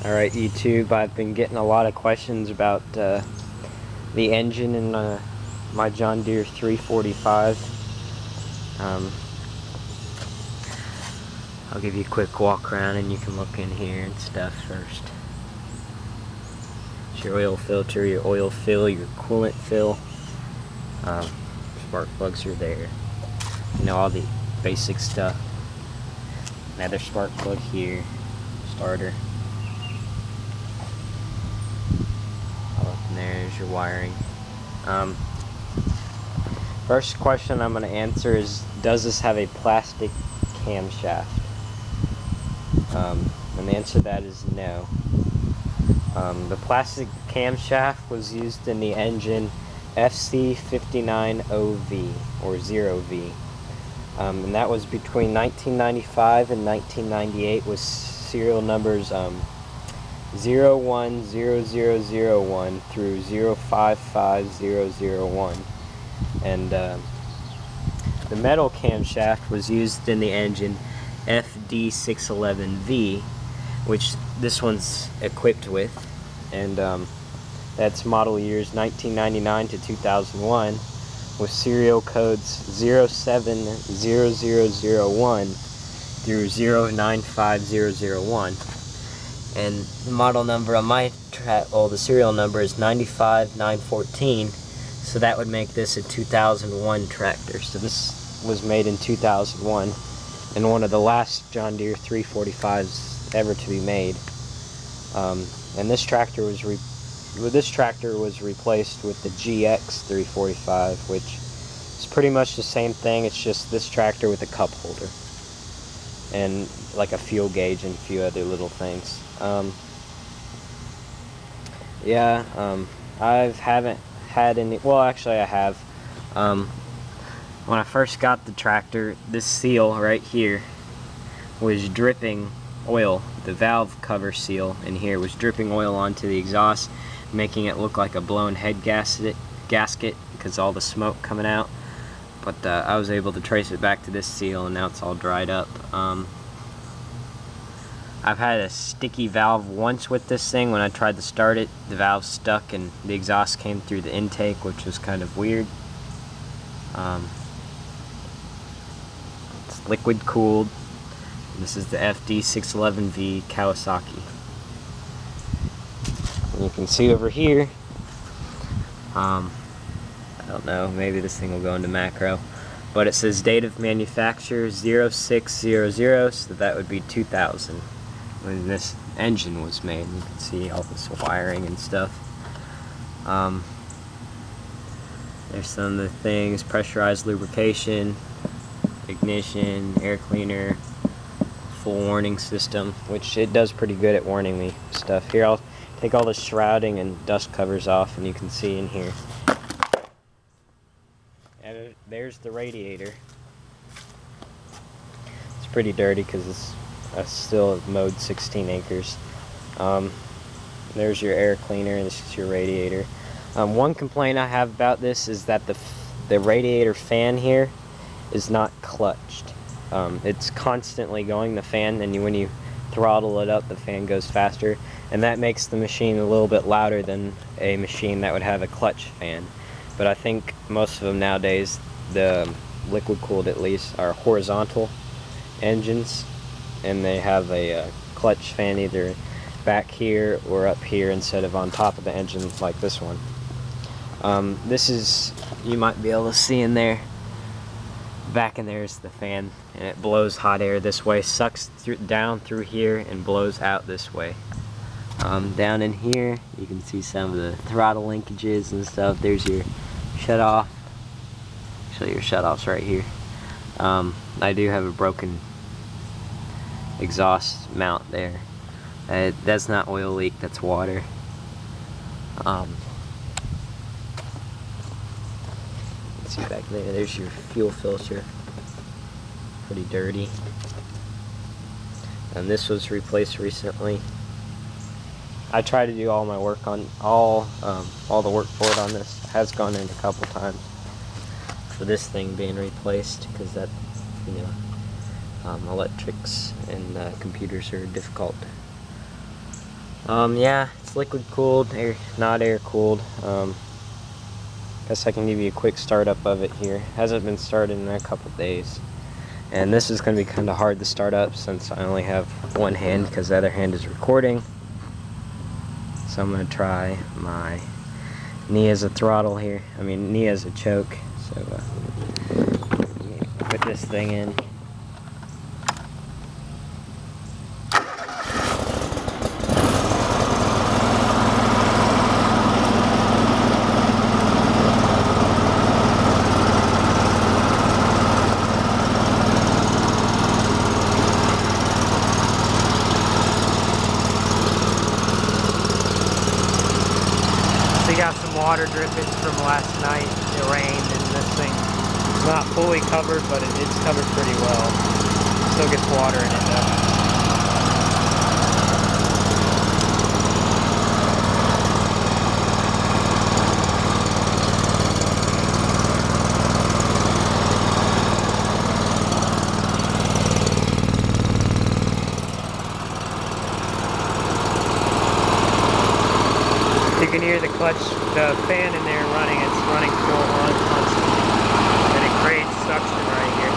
Alright YouTube, I've been getting a lot of questions about the engine in my John Deere 345. I'll give you a quick walk around and you can look in here and stuff first. It's your oil filter, your oil fill, your coolant fill. Spark plugs are there. You know, all the basic stuff. Another spark plug here. Starter. And there's your wiring. First question I'm going to answer is, does this have a plastic camshaft? And the answer to that is no. The plastic camshaft was used in the engine FD611V or 0V. And that was between 1995 and 1998 with serial numbers 010001 through 055001. And the metal camshaft was used in the engine FD611V, which this one's equipped with, and that's model years 1999 to 2001 with serial codes 070001 through 095001. And the model number on my the serial number is 95914, so that would make this a 2001 tractor. So this was made in 2001 and one of the last John Deere 345s ever to be made. And this tractor was replaced with the GX 345, which is pretty much the same thing. It's just this tractor with a cup holder and like a fuel gauge and a few other little things. I haven't had any, well actually I have. When I first got the tractor, this seal right here was dripping oil. The valve cover seal in here was dripping oil onto the exhaust, making it look like a blown head gasket because all the smoke coming out. But I was able to trace it back to this seal, and now it's all dried up. I've had a sticky valve once with this thing. When I tried to start it, the valve stuck and the exhaust came through the intake, which was kind of weird. It's liquid cooled. This is the FD611V Kawasaki. And you can see over here, I don't know, maybe this thing will go into macro, but it says date of manufacture 0600, so that would be 2000 when this engine was made. You can see all this wiring and stuff. There's some of the things: pressurized lubrication, ignition, air cleaner, full warning system, which it does pretty good at warning me stuff. Here, I'll take all the shrouding and dust covers off, and you can see in here. And there's the radiator. It's pretty dirty because I still mowed 16 acres. There's your air cleaner, and this is your radiator. One complaint I have about this is that the radiator fan here is not clutched. It's constantly going, the fan, and when you throttle it up, the fan goes faster, and that makes the machine a little bit louder than a machine that would have a clutch fan. But I think most of them nowadays, the liquid cooled at least, are horizontal engines, and they have a clutch fan either back here or up here instead of on top of the engine like this one. This is, you might be able to see in there, back in there is the fan, and it blows hot air this way, sucks down through here and blows out this way. Down in here you can see some of the throttle linkages and stuff. There's your shut off. Show your shut offs right here. I do have a broken exhaust mount there. That's not oil leak, that's water. See back there, there's your fuel filter, pretty dirty, and this was replaced recently. I try to do all my work on all the work for it on this has gone in a couple times for this thing being replaced, because that, you know, electrics and computers are difficult. Yeah, it's liquid cooled, not air cooled. Guess I can give you a quick startup of it here. Hasn't been started in a couple days. And this is going to be kind of hard to start up since I only have one hand because the other hand is recording. So I'm going to try my knee as a throttle here. I mean, knee as a choke. So let me put this thing in. We got some water drippage from last night. It rained and this thing is not fully covered, but it is covered pretty well. Still gets water in it though. You can hear the clutch, the fan in there running. It's running full on constantly, and it creates suction right here.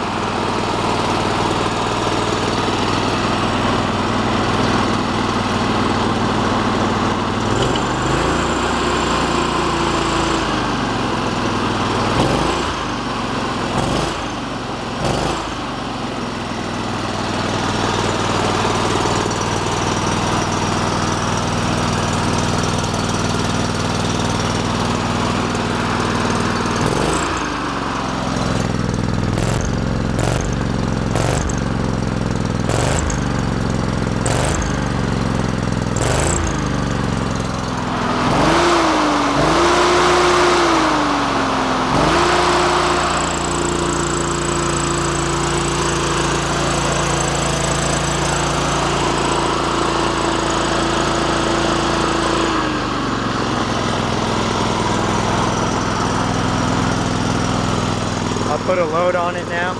I'll put a load on it now.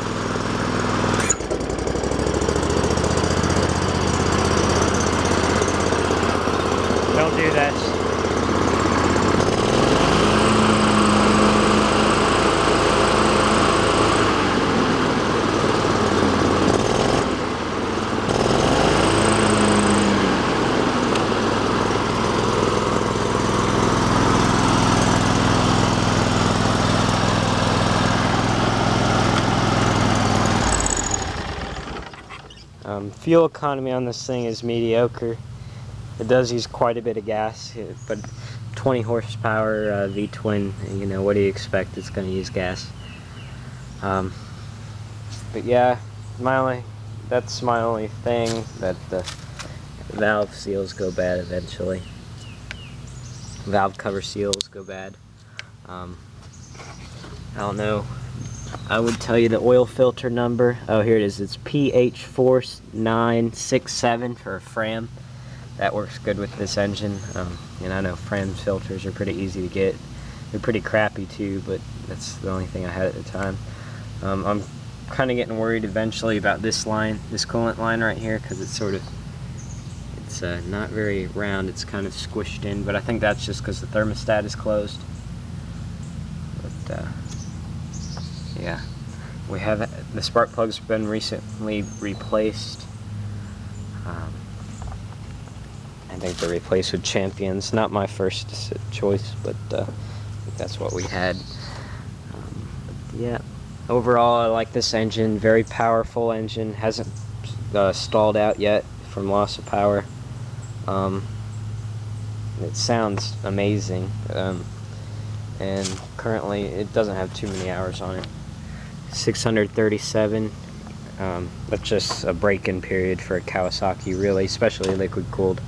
Don't do that. Fuel economy on this thing is mediocre. It does use quite a bit of gas, but 20 horsepower V-twin, you know, what do you expect? It's going to use gas. But yeah, that's my only thing, that the valve seals go bad eventually. Valve cover seals go bad. I don't know. I would tell you the oil filter number. Oh, here it is. It's PH4967 for a Fram. That works good with this engine. And I know Fram filters are pretty easy to get. They're pretty crappy too, but that's the only thing I had at the time. I'm kind of getting worried eventually about this line, this coolant line right here, because it's not very round. It's kind of squished in, but I think that's just because the thermostat is closed. But yeah, we have the spark plug's been recently replaced. I think they're replaced with Champions. Not my first choice, but I think that's what we had. Yeah, overall I like this engine. Very powerful engine. Hasn't stalled out yet from loss of power. It sounds amazing, and currently it doesn't have too many hours on it. 637. That's just a break-in period for a Kawasaki, really, especially liquid cooled.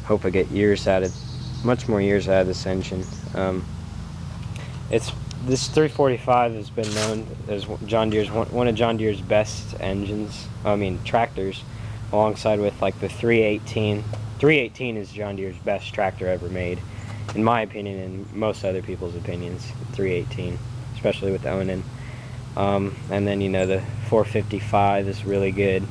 Hope I get much more years out of this engine. This 345 has been known as one of John Deere's best engines. I mean tractors, alongside with like the 318. 318 is John Deere's best tractor ever made, in my opinion, and most other people's opinions. 318, especially with the Onan. And then, you know, the 455 is really good.